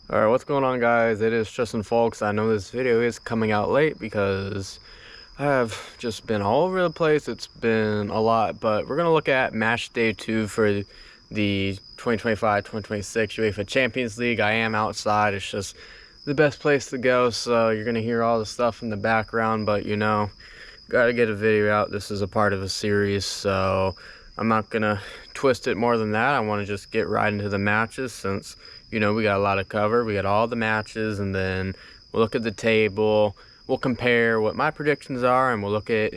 Alright, what's going on, guys? It is Tristan, folks. I know this video is coming out late because I have just been all over the place. It's been a lot, but we're going to look at match day 2 for the 2025-2026 UEFA Champions League. I am outside. It's just the best place to go, so you're going to hear all the stuff in the background, but gotta get a video out. This is a part of a series, so I'm not going to twist it more than that. I want to just get right into the matches since we got a lot of cover. We got all the matches, and then we'll look at the table. We'll compare what my predictions are, and we'll look at,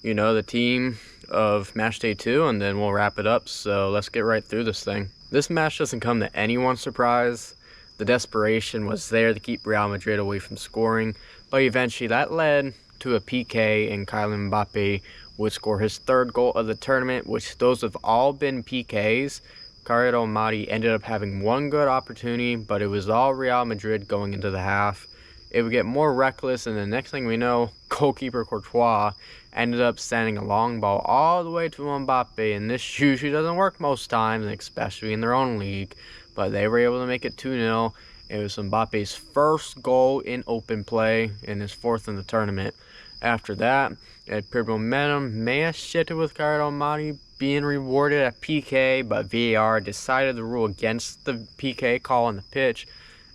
the team of match day 2, and then we'll wrap it up. So let's get right through this thing. This match doesn't come to anyone's surprise. The desperation was there to keep Real Madrid away from scoring, but eventually that led to a PK, and Kylian Mbappe would score his 3rd goal of the tournament, which those have all been PKs. Kairat Almaty ended up having one good opportunity, but it was all Real Madrid going into the half. It would get more reckless, and the next thing we know, goalkeeper Courtois ended up sending a long ball all the way to Mbappe, and this usually doesn't work most times, especially in their own league, but they were able to make it 2-0. It was Mbappe's 1st goal in open play and his 4th in the tournament. After that, it appeared momentum may have shifted with Kairat Almaty being rewarded at PK, but VAR decided to rule against the PK call on the pitch,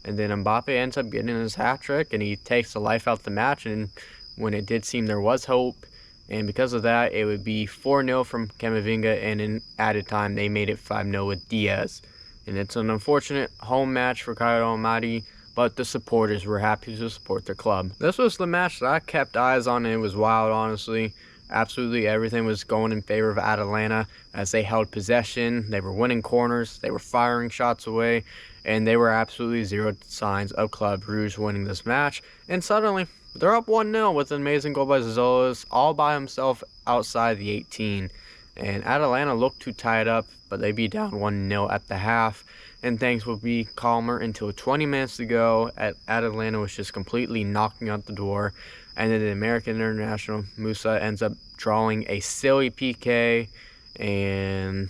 and then Mbappe ends up getting his hat-trick, and he takes the life out the match, and when it did seem there was hope, and because of that, it would be 4-0 from Camavinga, and in added time, they made it 5-0 with Diaz. And it's an unfortunate home match for Kairat Almaty, but the supporters were happy to support their club. This was the match that I kept eyes on, and it was wild, honestly. Absolutely everything was going in favor of Atalanta as they held possession. They were winning corners, they were firing shots away, and they were absolutely zero signs of Club Brugge winning this match. And suddenly, they're up 1-0 with an amazing goal by Zolas all by himself outside the 18. And Atalanta looked to tie it up, but they be down 1-0 at the half, and things will be calmer until 20 minutes to go. Atalanta was just completely knocking out the door, and then the American international Musa ends up drawing a silly PK, and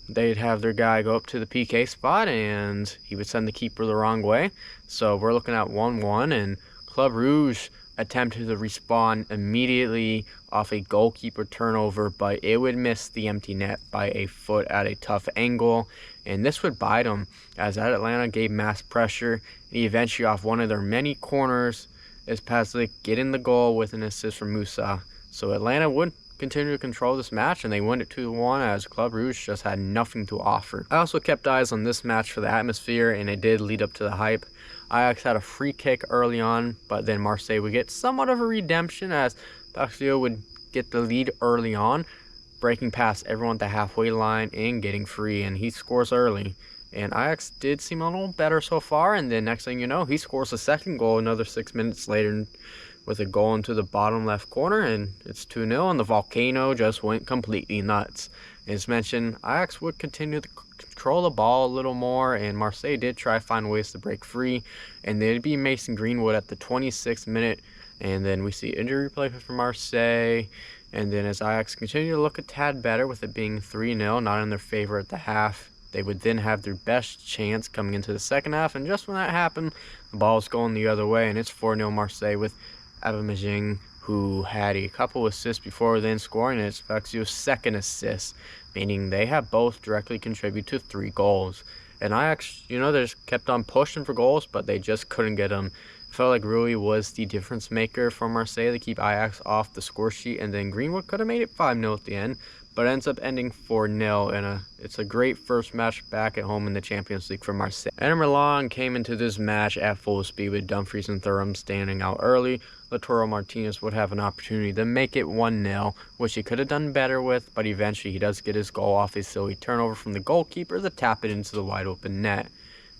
they'd have their guy go up to the PK spot, and he would send the keeper the wrong way. So we're looking at 1-1, and Club Brugge attempted to respawn immediately off a goalkeeper turnover, but it would miss the empty net by a foot at a tough angle, and this would bite them as Atlanta gave mass pressure, and eventually off one of their many corners is Paslic getting the goal with an assist from Musa. So Atlanta would continue to control this match, and they win it 2-1 as Club Brugge just had nothing to offer. I also kept eyes on this match for the atmosphere, and it did lead up to the hype. Ajax had a free kick early on, but then Marseille would get somewhat of a redemption as Pafos would get the lead early on, breaking past everyone at the halfway line and getting free, and he scores early. And Ajax did seem a little better so far, and then next thing you know, he scores a 2nd goal another 6 minutes later with a goal into the bottom left corner, and it's 2-0, and the volcano just went completely nuts. As mentioned, Ajax would continue to control the ball a little more, and Marseille did try to find ways to break free, and there'd be Mason Greenwood at the 26th minute, and then we see injury replay for Marseille, and then as Ajax continue to look a tad better with it being 3-0, not in their favor at the half, they would then have their best chance coming into the second half, and just when that happened, the ball's going the other way, and it's 4-0 Marseille with Aubameyang, who had a couple assists before then scoring, and it's Pafos' 2nd assist, meaning they have both directly contributed to 3 goals. And Ajax, they just kept on pushing for goals, but they just couldn't get them. It felt like Rui was the difference maker for Marseille to keep Ajax off the score sheet, and then Greenwood could have made it 5-0 at the end, but ends up ending 4-0, and it's a great first match back at home in the Champions League for Marseille. Inter Milan came into this match at full speed with Dumfries and Thuram standing out early. Lautaro Martinez would have an opportunity to make it 1-0, which he could have done better with, but eventually he does get his goal off a silly turnover from the goalkeeper to tap it into the wide open net.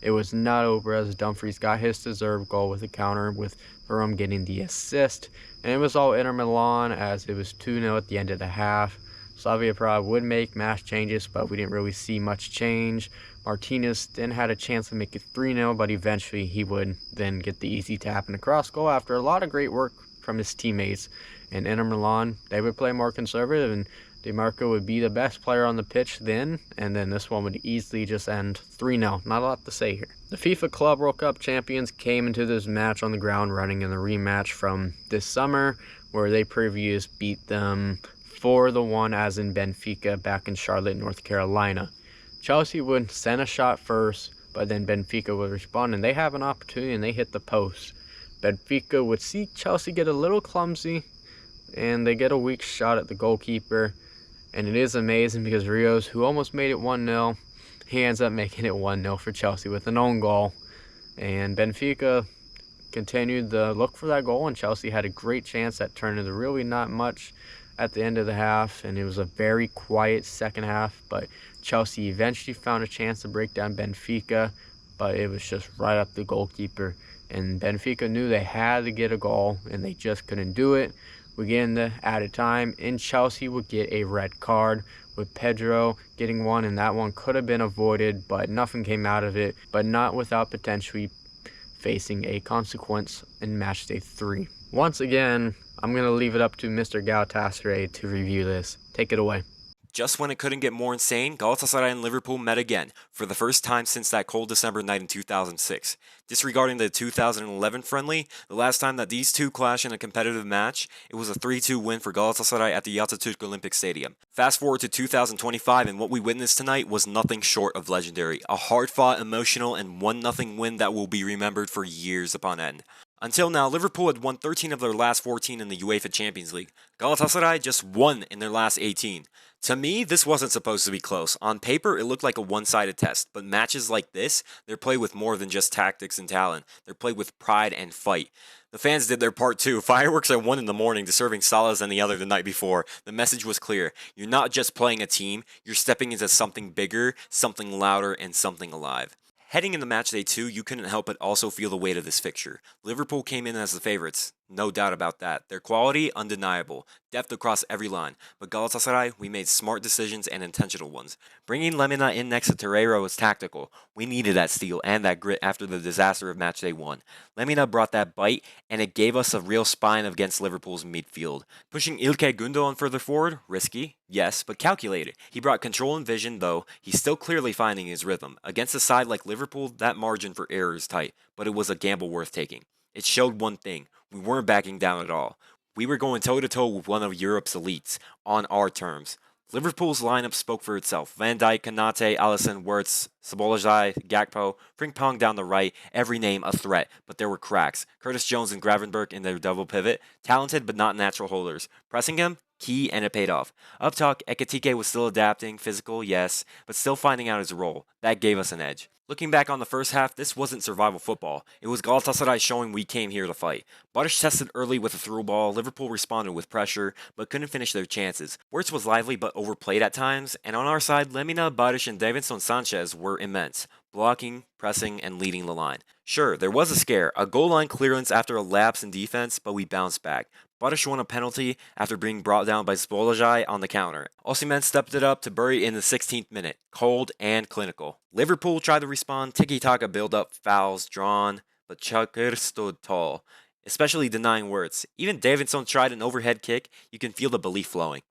It was not over as Dumfries got his deserved goal with a counter, with Thuram getting the assist, and it was all Inter Milan as it was 2-0 at the end of the half. Slavia Praha would make match changes, but we didn't really see much change. Martinez then had a chance to make it 3-0, but eventually he would then get the easy tap and a cross goal after a lot of great work from his teammates. And Inter Milan, they would play more conservative, and DeMarco would be the best player on the pitch then, and then this one would easily just end 3-0. Not a lot to say here. The FIFA Club World Cup champions came into this match on the ground running in the rematch from this summer, where they previously beat them 4-1 as in Benfica back in Charlotte, North Carolina. Chelsea would send a shot first, but then Benfica would respond, and they have an opportunity and they hit the post. Benfica would see Chelsea get a little clumsy, and they get a weak shot at the goalkeeper. And it is amazing because Rios, who almost made it 1-0, he ends up making it 1-0 for Chelsea with an own goal. And Benfica continued the look for that goal, and Chelsea had a great chance that turned into really not much at the end of the half, and it was a very quiet second half. But Chelsea eventually found a chance to break down Benfica, but it was just right up the goalkeeper. And Benfica knew they had to get a goal, and they just couldn't do it. We get in the added time, and Chelsea would get a red card, with Pedro getting one, and that one could have been avoided, but nothing came out of it, but not without potentially facing a consequence in Matchday 3. Once again, I'm going to leave it up to Mr. Galatasaray to review this. Take it away. Just when it couldn't get more insane, Galatasaray and Liverpool met again, for the first time since that cold December night in 2006. Disregarding the 2011 friendly, the last time that these two clashed in a competitive match, it was a 3-2 win for Galatasaray at the Atatürk Olympic Stadium. Fast forward to 2025, and what we witnessed tonight was nothing short of legendary. A hard-fought, emotional, and 1-0 win that will be remembered for years upon end. Until now, Liverpool had won 13 of their last 14 in the UEFA Champions League. Galatasaray just won in their last 18. To me, this wasn't supposed to be close. On paper, it looked like a one-sided test, but matches like this, they're played with more than just tactics and talent. They're played with pride and fight. The fans did their part too. Fireworks at 1 in the morning, deserving Salah's than the other the night before. The message was clear. You're not just playing a team, you're stepping into something bigger, something louder, and something alive. Heading into Matchday 2, you couldn't help but also feel the weight of this fixture. Liverpool came in as the favorites, no doubt about that. Their quality, undeniable. Depth across every line. But Galatasaray, we made smart decisions and intentional ones. Bringing Lemina in next to Torreira was tactical. We needed that steel and that grit after the disaster of Matchday 1. Lemina brought that bite, and it gave us a real spine against Liverpool's midfield. Pushing Ilkay Gundogan further forward, risky, yes, but calculated. He brought control and vision, though. He's still clearly finding his rhythm. Against a side like Liverpool, that margin for error is tight, but it was a gamble worth taking. It showed one thing. We weren't backing down at all. We were going toe-to-toe with one of Europe's elites, on our terms. Liverpool's lineup spoke for itself. Van Dijk, Konate, Alisson, Wirtz, Szoboszlai, Gakpo, Frimpong down the right, every name a threat, but there were cracks. Curtis Jones and Gravenberch in their double pivot, talented but not natural holders. Pressing him, key, and it paid off. Up top, Ekitike was still adapting, physical, yes, but still finding out his role. That gave us an edge. Looking back on the first half, this wasn't survival football. It was Galatasaray showing we came here to fight. Barış tested early with a through ball, Liverpool responded with pressure, but couldn't finish their chances. Wirtz was lively but overplayed at times, and on our side, Lemina, Barış, and Davinson Sanchez were immense, blocking, pressing, and leading the line. Sure, there was a scare, a goal line clearance after a lapse in defense, but we bounced back. Barış won a penalty after being brought down by Szoboszlai on the counter. Osimhen stepped it up to bury in the 16th minute, cold and clinical. Liverpool tried to respond, tiki-taka build-up, fouls drawn, but Çakır stood tall, especially denying Wirtz. Even Davinson tried an overhead kick, you can feel the belief flowing.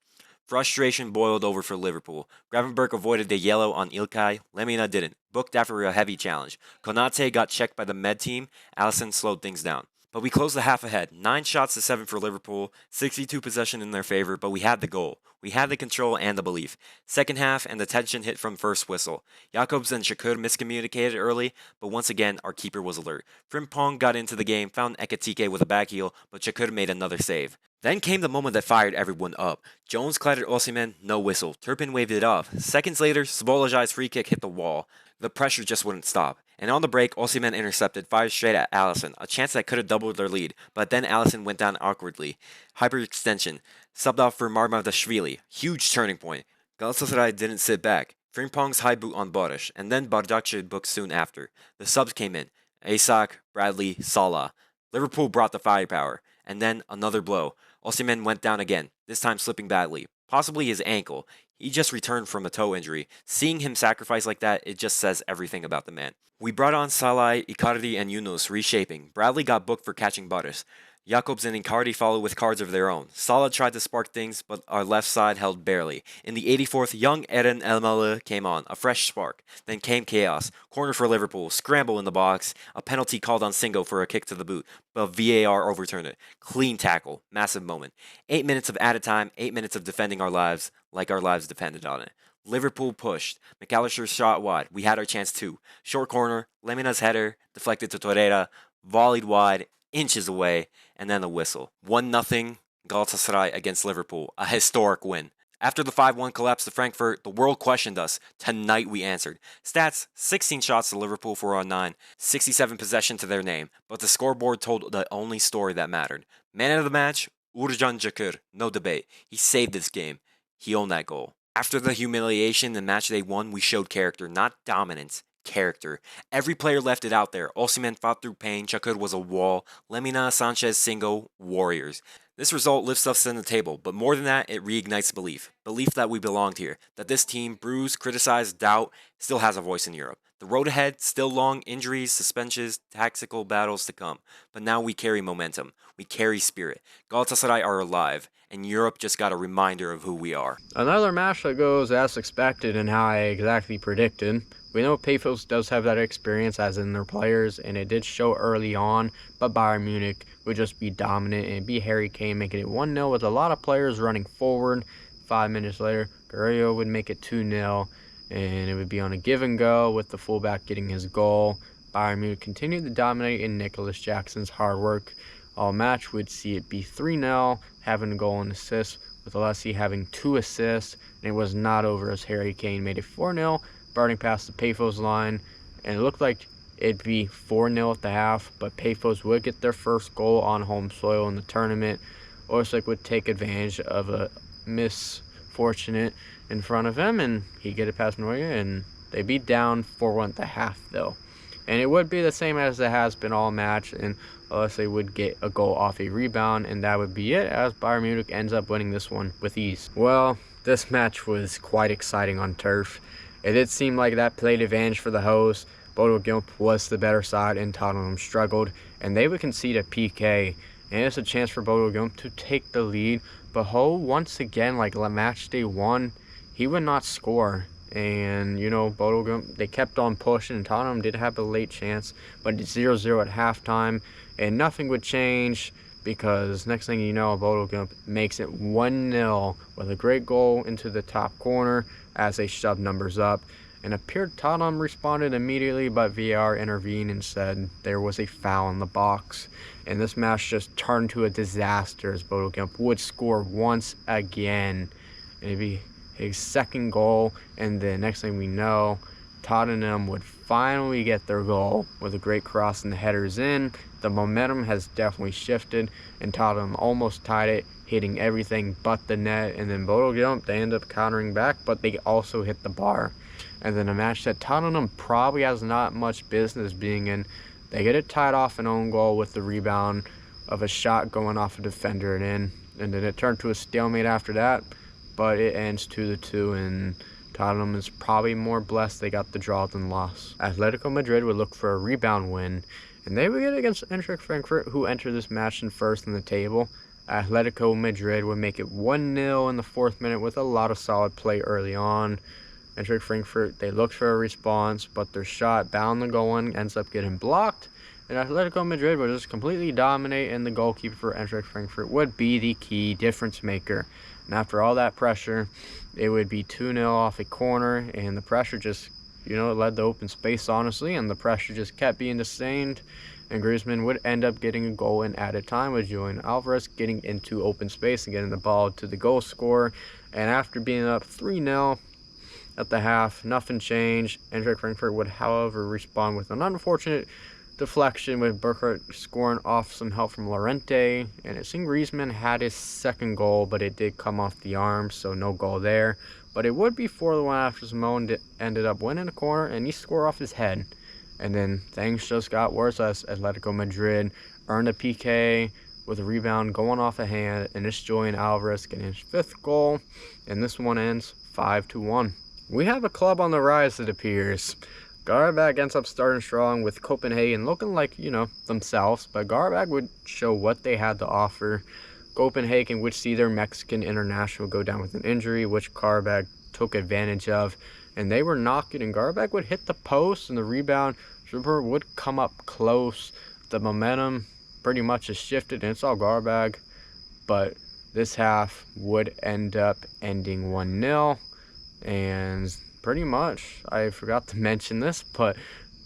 Frustration boiled over for Liverpool. Gravenberch avoided the yellow on Ilkay, Lemina didn't, booked after a heavy challenge. Konate got checked by the med team, Alisson slowed things down. But we closed the half ahead, 9 shots to 7 for Liverpool, 62 possession in their favor, but we had the goal. We had the control and the belief. Second half, and the tension hit from first whistle. Jakobs and Çakır miscommunicated early, but once again, our keeper was alert. Frimpong got into the game, found Ekitike with a back heel, but Çakır made another save. Then came the moment that fired everyone up. Jones clattered Osimhen, no whistle. Turpin waved it off. Seconds later, Szoboszlai's free kick hit the wall. The pressure just wouldn't stop. And on the break, Osimhen intercepted, fired straight at Alisson, a chance that could have doubled their lead, but then Alisson went down awkwardly. Hyperextension, subbed off for Marmardashvili, huge turning point. Galatasaray didn't sit back. Frimpong's high boot on Barış, and then Bardakçı booked soon after. The subs came in. Isak, Bradley, Salah. Liverpool brought the firepower, and then another blow. Osimhen went down again, this time slipping badly, possibly his ankle. He just returned from a toe injury. Seeing him sacrifice like that, it just says everything about the man. We brought on Salah, Icardi, and Yunus, reshaping. Bradley got booked for catching Barış. Jakobs and Icardi followed with cards of their own. Salah tried to spark things, but our left side held barely. In the 84th, young Eren Elmalı came on, a fresh spark. Then came chaos. Corner for Liverpool, scramble in the box, a penalty called on Singo for a kick to the boot, but VAR overturned it. Clean tackle, massive moment. 8 minutes of added time, 8 minutes of defending our lives like our lives depended on it. Liverpool pushed. McAllister's shot wide. We had our chance too. Short corner, Lemina's header, deflected to Torreira, volleyed wide, inches away, and then a whistle. 1-0 Galatasaray against Liverpool, a historic win. After the 5-1 collapse to Frankfurt, the world questioned us. Tonight we answered. Stats, 16 shots to Liverpool 4-on-9, 67 possession to their name, but the scoreboard told the only story that mattered. Man of the match, Uğurcan Çakır, no debate. He saved this game. He owned that goal. After the humiliation in Matchday 1, we showed character, not dominance. Character. Every player left it out there. Osimhen fought through pain. Çakır was a wall. Lemina, Sanchez, Singo, warriors. This result lifts us in the table, but more than that, it reignites belief. Belief that we belonged here. That this team, bruised, criticized, doubt, still has a voice in Europe. The road ahead, still long, injuries, suspensions, tactical battles to come. But now we carry momentum. We carry spirit. Galatasaray are alive, and Europe just got a reminder of who we are. Another match that goes as expected and how I exactly predicted. We know Pafos does have that experience as in their players, and it did show early on, but Bayern Munich would just be dominant and be Harry Kane making it 1-0 with a lot of players running forward. 5 minutes later, Guerrero would make it 2-0, and it would be on a give and go with the fullback getting his goal. Bayern Munich continued to dominate in Nicholas Jackson's hard work. All match would see it be 3-0, having a goal and assist, with Alessi having 2 assists, and it was not over as Harry Kane made it 4-0. Burning past the Pafos line, and it looked like it'd be 4-0 at the half, but Pafos would get their first goal on home soil in the tournament. Orsic would take advantage of a misfortunate in front of him, and he'd get it past Neuer, and they'd be down 4-1 at the half, though. And it would be the same as it has been all match, and Alessi would get a goal off a rebound, and that would be it, as Bayern Munich ends up winning this one with ease. Well, this match was quite exciting on turf. It did seem like that played advantage for the host. Bodo Glimt was the better side, and Tottenham struggled, and they would concede a PK. And it's a chance for Bodo Glimt to take the lead. But Ho, once again, like Matchday 1, he would not score. And, you know, Bodo Glimt, they kept on pushing, and Tottenham did have a late chance. But it's 0-0 at halftime, and nothing would change, because next thing you know, Bodo Glimt makes it 1-0 with a great goal into the top corner as they shoved numbers up. And appeared Tottenham responded immediately, but VAR intervened and said there was a foul in the box. And this match just turned to a disaster as Bodo Glimt would score once again. And it'd be his second goal, and the next thing we know, Tottenham would finally get their goal with a great cross and the headers in. The momentum has definitely shifted, and Tottenham almost tied it, hitting everything but the net. And then Bodo Glimt, they end up countering back, but they also hit the bar. And then a match that Tottenham probably has not much business being in. They get it tied off an own goal with the rebound of a shot going off a defender and in. And then it turned to a stalemate after that, but it ends 2-2, and Tottenham is probably more blessed they got the draw than loss. Atletico Madrid would look for a rebound win, and they would get against Eintracht Frankfurt, who entered this match in first in the table. Atletico Madrid would make it 1-0 in the 4th minute with a lot of solid play early on. Eintracht Frankfurt, they looked for a response, but their shot bound the goal in, ends up getting blocked. And Atletico Madrid would just completely dominate, and the goalkeeper for Eintracht Frankfurt would be the key difference maker. And after all that pressure, it would be 2-0 off a corner, and the pressure just, you know, it led to open space, honestly, and the pressure just kept being sustained. And Griezmann would end up getting a goal in added time, with Julian Alvarez getting into open space and getting the ball to the goal scorer. And after being up 3-0 at the half, nothing changed. Eintracht Frankfurt would, however, respond with an unfortunate deflection, with Burkhardt scoring off some help from Llorente. And it seemed Griezmann had his second goal, but it did come off the arm, so no goal there. But it would be 4-1 after Simone ended up winning the corner, and he scored off his head. And then things just got worse as Atletico Madrid earned a PK with a rebound going off a hand, and it's Julian Alvarez getting his 5th goal, and this one ends 5-1. We have a club on the rise, it appears. Qarabag ends up starting strong with Copenhagen looking like, themselves, but Qarabag would show what they had to offer. Copenhagen would see their Mexican international go down with an injury, which Qarabag took advantage of, and they were knocking, and Qarabag would hit the post, and the rebound would come up close. The momentum pretty much has shifted, and it's all Qarabag, but this half would end up ending 1-0, and pretty much, I forgot to mention this, but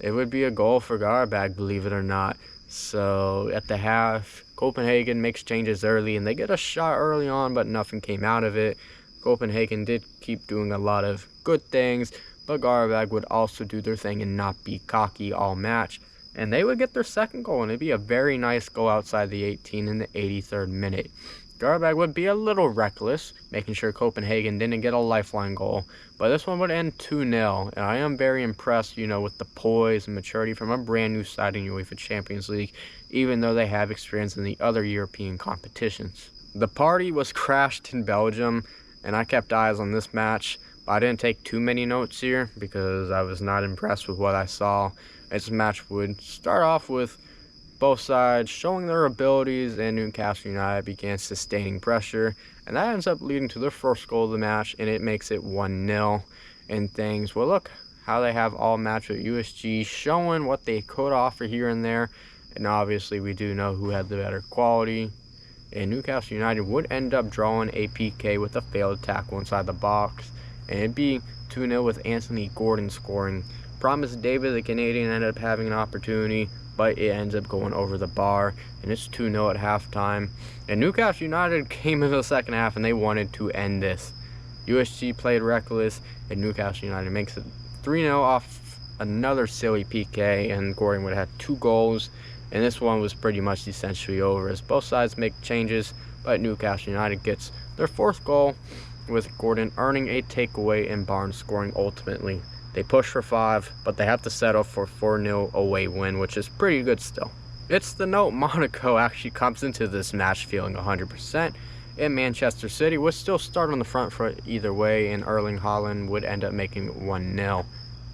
it would be a goal for Qarabag, believe it or not. So at the half, Copenhagen makes changes early, and they get a shot early on, but nothing came out of it. Copenhagen did keep doing a lot of good things, but Qarabag would also do their thing and not be cocky all match. And they would get their second goal, and it'd be a very nice goal outside the 18 in the 83rd minute. Qarabag would be a little reckless, making sure Copenhagen didn't get a lifeline goal, but this one would end 2-0, and I am very impressed, with the poise and maturity from a brand new side in UEFA Champions League, even though they have experience in the other European competitions. The party was crashed in Belgium, and I kept eyes on this match, but I didn't take too many notes here because I was not impressed with what I saw. This match would start off with both sides showing their abilities, and Newcastle United began sustaining pressure, and that ends up leading to their first goal of the match, and it makes it 1-0. And things will look how they have all match with USG, showing what they could offer here and there, and obviously we do know who had the better quality. And Newcastle United would end up drawing a PK with a failed tackle inside the box, and it'd be 2-0 with Anthony Gordon scoring. Promise David, the Canadian, ended up having an opportunity, but it ends up going over the bar, and it's 2-0 at halftime. And Newcastle United came into the second half, and they wanted to end this. USG played reckless, and Newcastle United makes it 3-0 off another silly PK, and Gordon would have 2 goals, and this one was pretty much essentially over as both sides make changes, but Newcastle United gets their 4th goal, with Gordon earning a takeaway and Barnes scoring ultimately. They push for 5, but they have to settle for 4-0 away win, which is pretty good still. It's the note Monaco actually comes into this match feeling 100%, and Manchester City would still start on the front foot either way, and Erling Haaland would end up making it 1-0.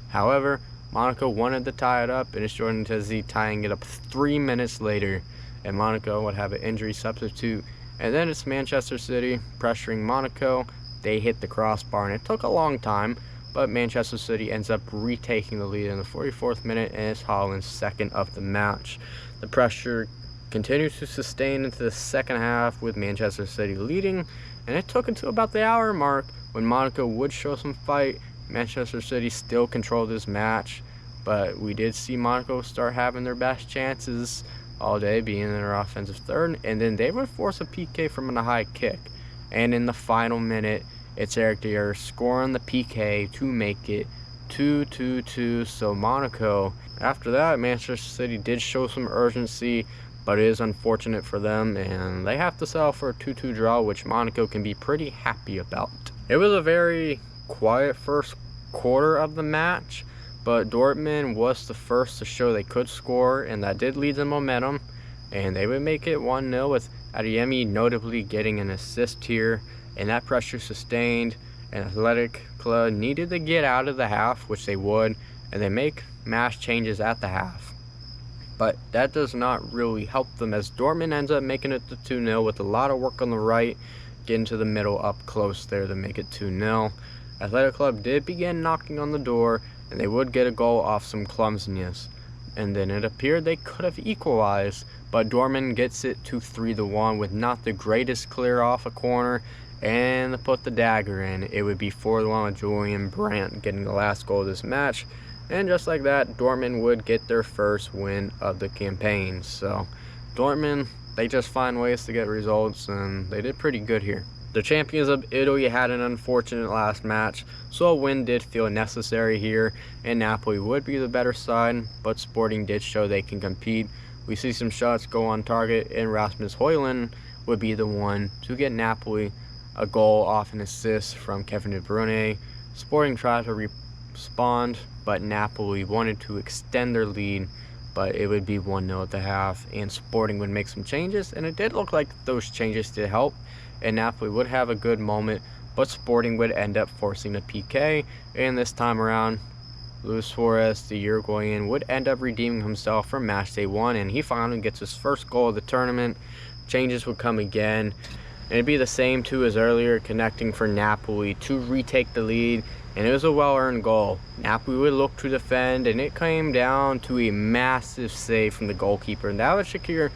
However, Monaco wanted to tie it up, and it's Jordan Tezzi tying it up 3 minutes later, and Monaco would have an injury substitute, and then it's Manchester City pressuring Monaco. They hit the crossbar, and it took a long time, but Manchester City ends up retaking the lead in the 44th minute, and it's Haaland's second of the match. The pressure continues to sustain into the second half with Manchester City leading, and it took until about the hour mark when Monaco would show some fight. Manchester City still controlled this match, but we did see Monaco start having their best chances all day, being in their offensive third, and then they would force a PK from a high kick. And in the final minute, it's Eric Dier scoring the PK to make it 2-2-2. So Monaco, after that, Manchester City did show some urgency, but it is unfortunate for them, and they have to settle for a 2-2 draw, which Monaco can be pretty happy about. It was a very quiet first quarter of the match, but Dortmund was the first to show they could score, and that did lead to momentum, and they would make it 1-0 with Adeyemi notably getting an assist here. And that pressure sustained, and Atletico needed to get out of the half, which they would, and they make mass changes at the half. But that does not really help them, as Dortmund ends up making it to 2-0 with a lot of work on the right, getting to the middle up close there to make it 2-0. Atletico did begin knocking on the door, and they would get a goal off some clumsiness. And then it appeared they could have equalized, but Dortmund gets it to 3-1 with not the greatest clear off a corner, and to put the dagger in, it would be 4-1 with Julian Brandt getting the last goal of this match. And just like that, Dortmund would get their first win of the campaign. So Dortmund, they just find ways to get results, and they did pretty good here. The champions of Italy had an unfortunate last match, so a win did feel necessary here, and Napoli would be the better side, but Sporting did show they can compete. We see some shots go on target, and Rasmus Højlund would be the one to get Napoli a goal off an assist from Kevin De Bruyne. Sporting tried to respond, but Napoli wanted to extend their lead, but it would be 1-0 at the half, and Sporting would make some changes, and it did look like those changes did help, and Napoli would have a good moment, but Sporting would end up forcing a PK, and this time around, Luis Suarez, the Uruguayan, would end up redeeming himself from Matchday 1, and he finally gets his first goal of the tournament. Changes would come again, and it'd be the same too as earlier, connecting for Napoli to retake the lead, and it was a well-earned goal. Napoli would look to defend, and it came down to a massive save from the goalkeeper, and that would secure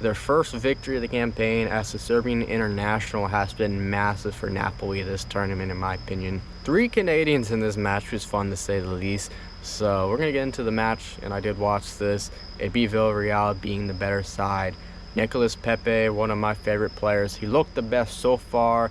their first victory of the campaign, as the Serbian international has been massive for Napoli this tournament, in my opinion. 3 Canadians in this match was fun to say the least. So we're going to get into the match, and I did watch this. It'd be Villarreal being the better side. Nicolas Pepe, one of my favorite players. He looked the best so far,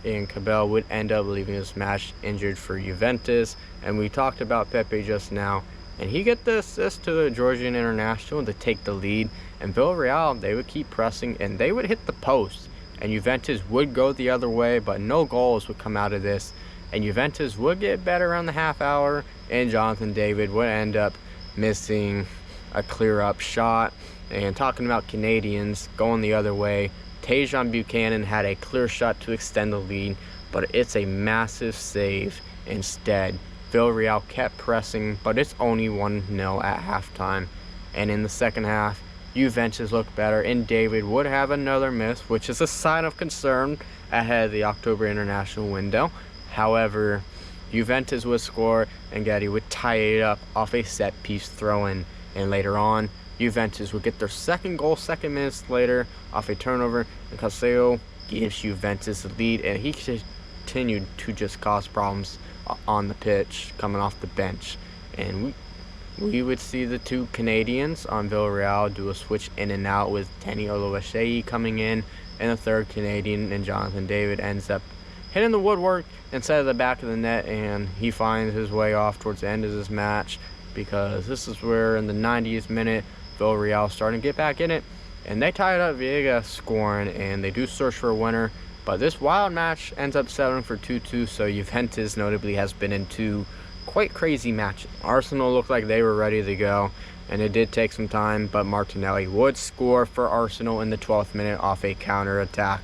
and Cabell would end up leaving this match injured for Juventus. And we talked about Pepe just now, and he get the assist to the Georgian international to take the lead. And Villarreal, they would keep pressing, and they would hit the post. And Juventus would go the other way, but no goals would come out of this. And Juventus would get better around the half hour, and Jonathan David would end up missing a clear-up shot. And talking about Canadians going the other way, Tajon Buchanan had a clear shot to extend the lead, but it's a massive save instead. Villarreal kept pressing, but it's only 1-0 at halftime. And in the second half, Juventus looked better, and David would have another miss, which is a sign of concern ahead of the October international window. However, Juventus would score, and Getty would tie it up off a set-piece throw-in. And later on, Juventus would get their second goal 2 minutes later off a turnover, and Casillo gives Juventus the lead, and he continued to just cause problems on the pitch coming off the bench. And we would see the 2 Canadians on Villarreal do a switch in and out, with Tenny Oluwaseyi coming in, and the 3rd Canadian, and Jonathan David ends up hitting the woodwork instead of the back of the net, and he finds his way off towards the end of this match, because this is where in the 90th minute Villarreal starting to get back in it, and they tie it up, Villegas scoring, and they do search for a winner. But this wild match ends up settling for 2-2, so Juventus notably has been in 2 quite crazy matches. Arsenal looked like they were ready to go, and it did take some time, but Martinelli would score for Arsenal in the 12th minute off a counter-attack.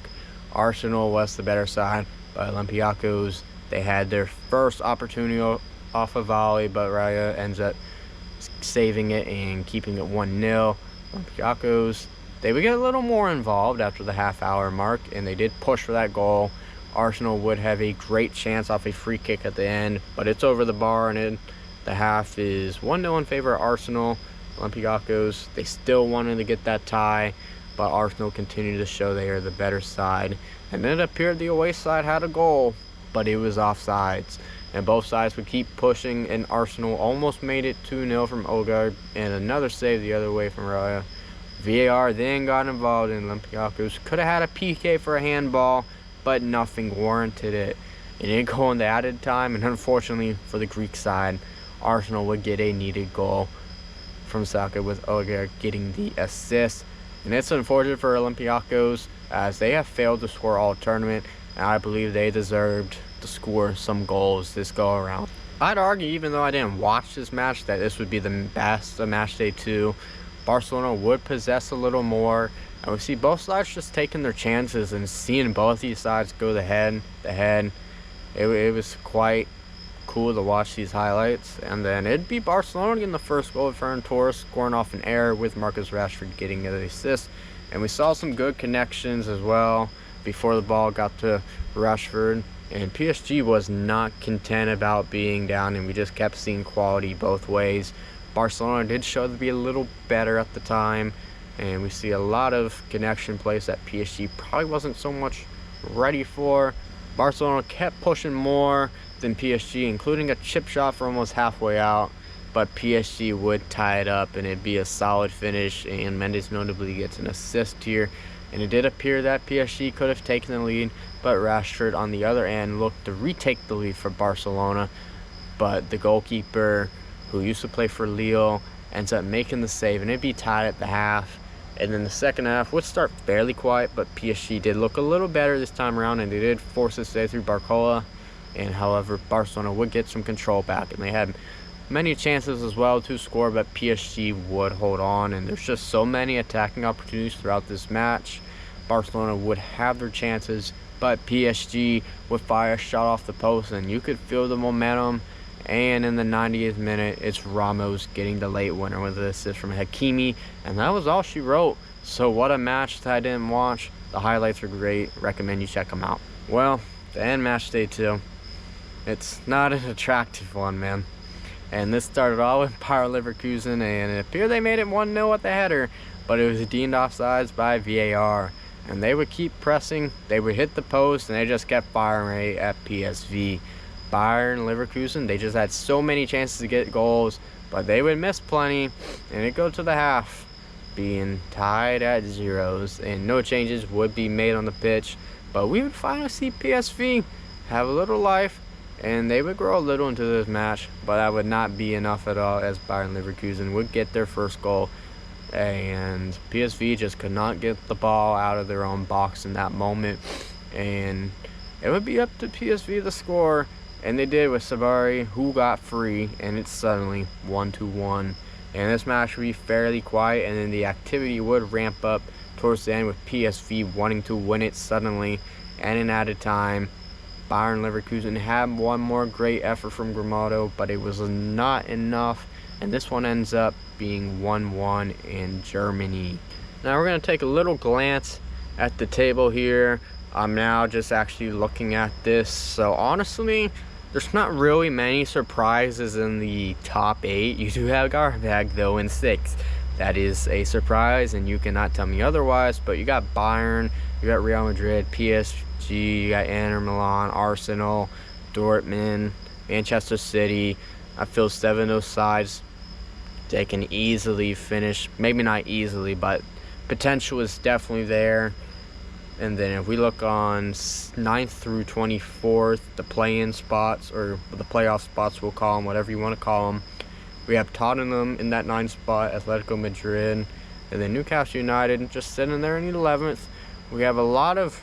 Arsenal was the better side, but Olympiacos, they had their first opportunity off a volley, but Raya ends up saving it and keeping it 1-0. Olympiacos, they would get a little more involved after the half-hour mark, and they did push for that goal. Arsenal would have a great chance off a free kick at the end, but it's over the bar, and the half is 1-0 in favor of Arsenal. Olympiacos, they still wanted to get that tie, but Arsenal continued to show they are the better side. And then it appeared the away side had a goal, but it was offsides. And both sides would keep pushing, and Arsenal almost made it 2-0 from Odegaard, and another save the other way from Raya. VAR then got involved, and Olympiacos could have had a PK for a handball, but nothing warranted it. It didn't go into added time, and unfortunately for the Greek side, Arsenal would get a needed goal from Saka, with Odegaard getting the assist. And it's unfortunate for Olympiacos, as they have failed to score all tournament, and I believe they deserved to score some goals this go around. I'd argue, even though I didn't watch this match, that this would be the best of Matchday 2. Barcelona would possess a little more, and we see both sides just taking their chances and seeing both these sides go the head. It was quite cool to watch these highlights. And then it'd be Barcelona getting the first goal of Ferran Torres, scoring off an error, with Marcus Rashford getting the assist. And we saw some good connections as well before the ball got to Rashford. And PSG was not content about being down, and we just kept seeing quality both ways. Barcelona did show to be a little better at the time, and we see a lot of connection plays that PSG probably wasn't so much ready for. Barcelona kept pushing more than PSG, including a chip shot for almost halfway out, but PSG would tie it up, and it'd be a solid finish, and Mendes notably gets an assist here. And it did appear that PSG could have taken the lead, but Rashford on the other end looked to retake the lead for Barcelona, but the goalkeeper, who used to play for Lille, ends up making the save, and it'd be tied at the half. And then the second half would start fairly quiet, but PSG did look a little better this time around, and they did force a save through Barcola. And however, Barcelona would get some control back, and they had many chances as well to score, but PSG would hold on. And there's just so many attacking opportunities throughout this match. Barcelona would have their chances, but PSG would fire a shot off the post, and you could feel the momentum, And in the 90th minute, it's Ramos getting the late winner with an assist from Hakimi. And that was all she wrote. So what a match that I didn't watch. The highlights are great. Recommend you check them out. Well, to end match day 2, it's not an attractive one, man. And this started all with Bayer Leverkusen, and it appeared they made it 1-0 at the header, but it was deemed offsides by VAR. And they would keep pressing, they would hit the post, and they just kept firing at PSV. Bayern Leverkusen, they just had so many chances to get goals, but they would miss plenty, and it go to the half, being tied at 0s, and no changes would be made on the pitch. But we would finally see PSV have a little life, and they would grow a little into this match, but that would not be enough at all, as Bayern Leverkusen would get their first goal, and PSV just could not get the ball out of their own box in that moment, and it would be up to PSV to score, and they did with Sabari, who got free, and it's suddenly 1-1. And this match would be fairly quiet, and then the activity would ramp up towards the end with PSV wanting to win it suddenly, and in added time. Bayern Leverkusen had one more great effort from Bodo, but it was not enough, and this one ends up being 1-1 in Germany. Now we're going to take a little glance at the table here. I'm now just actually looking at this, so honestly, there's not really many surprises in the top 8. You do have Qarabag though in 6th. That is a surprise, and you cannot tell me otherwise. But you got Bayern, you got Real Madrid, PSG, you got Inter Milan, Arsenal, Dortmund, Manchester City. I feel 7 of those sides, they can easily finish. Maybe not easily, but potential is definitely there. And then if we look on 9th through 24th, the play-in spots, or the playoff spots, we'll call them, whatever you want to call them. We have Tottenham in that 9th spot, Atletico Madrid, and then Newcastle United just sitting there in the 11th. We have a lot of,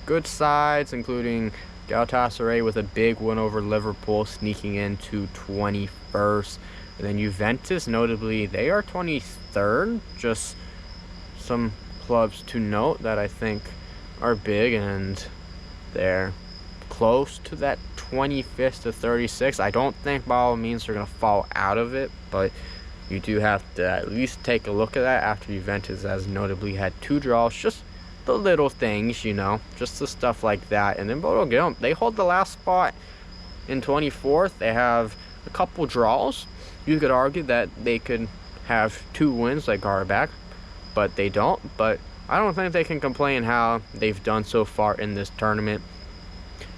good sides, including Galatasaray with a big win over Liverpool, sneaking into 21st. And then Juventus, notably, they are 23rd. Just some clubs to note that I think are big, and they're close to that 25th to 36th. I don't think by all means they're going to fall out of it, but you do have to at least take a look at that after Juventus has notably had 2 draws. Just the little things, just the stuff like that. And then Bodo Glimt, they hold the last spot in 24th. They have a couple draws. You could argue that they could have 2 wins like Qarabag, but they don't. But I don't think they can complain how they've done so far in this tournament.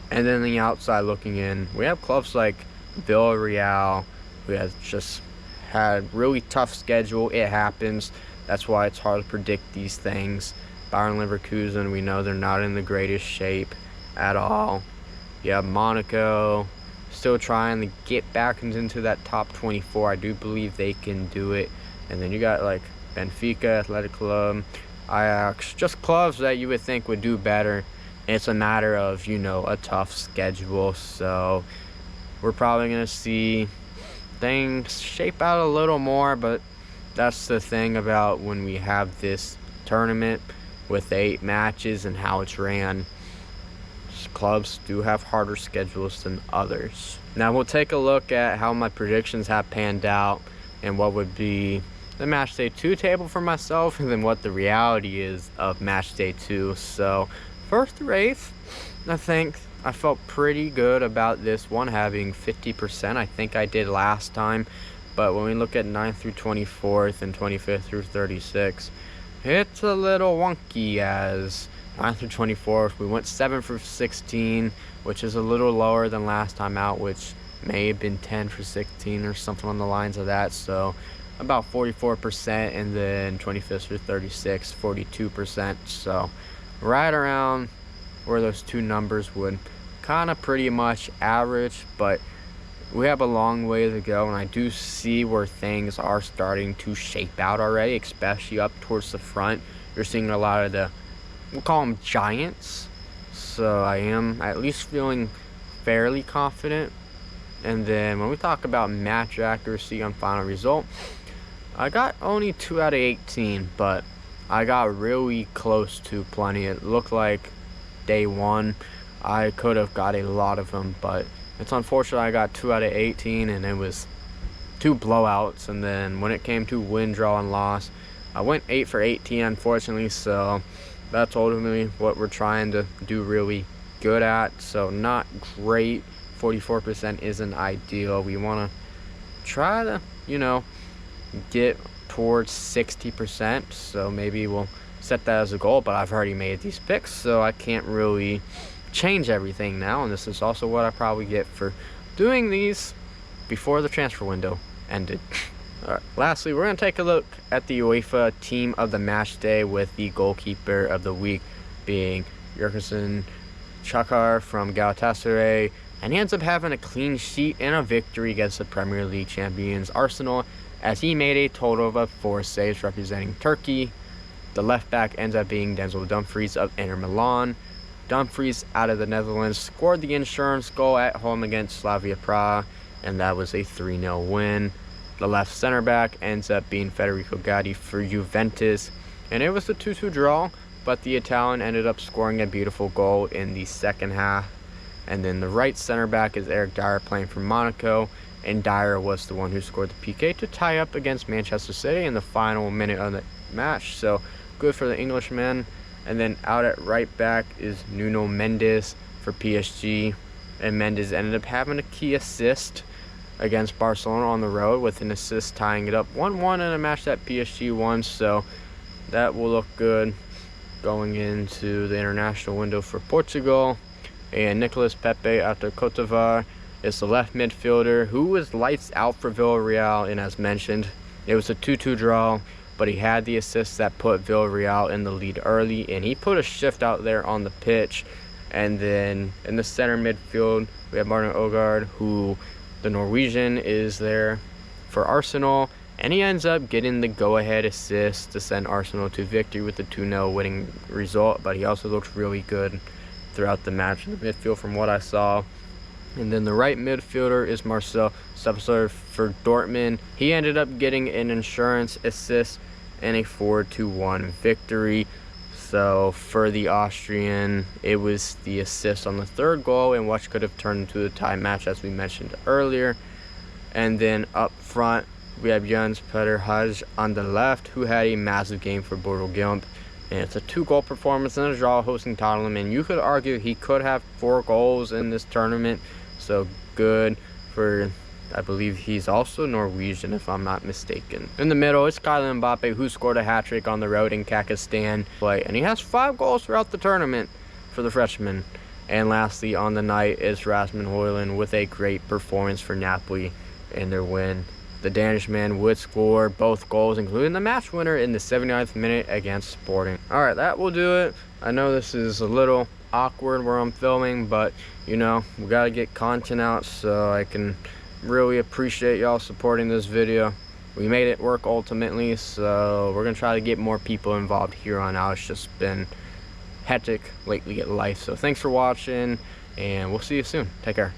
And then the outside looking in, we have clubs like Villarreal, who has just had really tough schedule. It happens. That's why it's hard to predict these things. Bayern Leverkusen, we know they're not in the greatest shape at all. You have Monaco, still trying to get back into that top 24. I do believe they can do it. And then you got like Benfica, Atletico, Ajax, just clubs that you would think would do better. It's a matter of, a tough schedule. So we're probably going to see things shape out a little more, but that's the thing about when we have this tournament with 8 matches and how it's ran. Clubs do have harder schedules than others. Now we'll take a look at how my predictions have panned out and what would be the Matchday 2 table for myself, and then what the reality is of Matchday 2. So 1st through 8th, I think I felt pretty good about this one having 50%. I think I did last time. But when we look at 9th through 24th and 25th through 36th, it's a little wonky, as 9th through 24th, we went 7 for 16, which is a little lower than last time out, which may have been 10 for 16 or something on the lines of that. So about 44%, and then 25th through 36, 42%. So right around where those 2 numbers would kind of pretty much average, but we have a long way to go, and I do see where things are starting to shape out already, especially up towards the front. You're seeing a lot of we'll call them giants. So I am at least feeling fairly confident. And then when we talk about match accuracy on final result, I got only 2 out of 18, but I got really close to plenty. It looked like day 1 I could have got a lot of them, but It's unfortunate I got 2 out of 18, and it was 2 blowouts. And then when it came to win, draw, and loss, I went 8 for 18, unfortunately. So that's ultimately what we're trying to do really good at. So not great. 44% isn't ideal. We want to try to, get towards 60%. So maybe we'll set that as a goal. But I've already made these picks, so I can't really change everything now. And this is also what I probably get for doing these before the transfer window ended. All right, lastly, we're going to take a look at the UEFA team of the match day, with the goalkeeper of the week being Jurgensen Chakar from Galatasaray, and he ends up having a clean sheet and a victory against the Premier League champions Arsenal, as he made a total of 4 saves representing Turkey. The left back ends up being Denzel Dumfries of Inter Milan. Dumfries, out of the Netherlands, scored the insurance goal at home against Slavia Praha, and that was a 3-0 win. The left center back ends up being Federico Gatti for Juventus, and it was a 2-2 draw, but the Italian ended up scoring a beautiful goal in the second half. And then the right center back is Eric Dyer, playing for Monaco, and Dyer was the one who scored the PK to tie up against Manchester City in the final minute of the match. So good for the Englishman. And then out at right back is Nuno Mendes for PSG, and Mendes ended up having a key assist against Barcelona on the road, with an assist tying it up 1-1 in a match that PSG won. So that will look good going into the international window for Portugal. And Nicolas Pepe out of Cote d'Ivoire is the left midfielder who was lights out for Villarreal, and as mentioned, it was a 2-2 draw, but he had the assist that put Villarreal in the lead early, and he put a shift out there on the pitch. And then in the center midfield, we have Martin Odegaard, who the Norwegian is there for Arsenal, and he ends up getting the go-ahead assist to send Arsenal to victory with the 2-0 winning result. But he also looked really good throughout the match in the midfield from what I saw. And then the right midfielder is Marcel Sabitzer for Dortmund. He ended up getting an insurance assist and a 4-1 victory. So for the Austrian, it was the assist on the third goal in what could have turned into a tie match, as we mentioned earlier. And then up front, we have Jens Peter Haj on the left, who had a massive game for Bodo Glimt. And it's a 2-goal performance and a draw hosting Tottenham. And you could argue he could have 4 goals in this tournament. So good for, I believe he's also Norwegian, if I'm not mistaken. In the middle, it's Kylian Mbappe, who scored a hat-trick on the road in Kazakhstan. And he has 5 goals throughout the tournament for the freshman. And lastly, on the night is Rasmus Højlund with a great performance for Napoli in their win. The Danish man would score both goals, including the match winner in the 79th minute against Sporting. All right, that will do it. I know this is a little awkward where I'm filming, but we got to get content out, so I can really appreciate y'all supporting this video. We made it work ultimately, so we're going to try to get more people involved here on out. It's just been hectic lately at life. So thanks for watching, and we'll see you soon. Take care.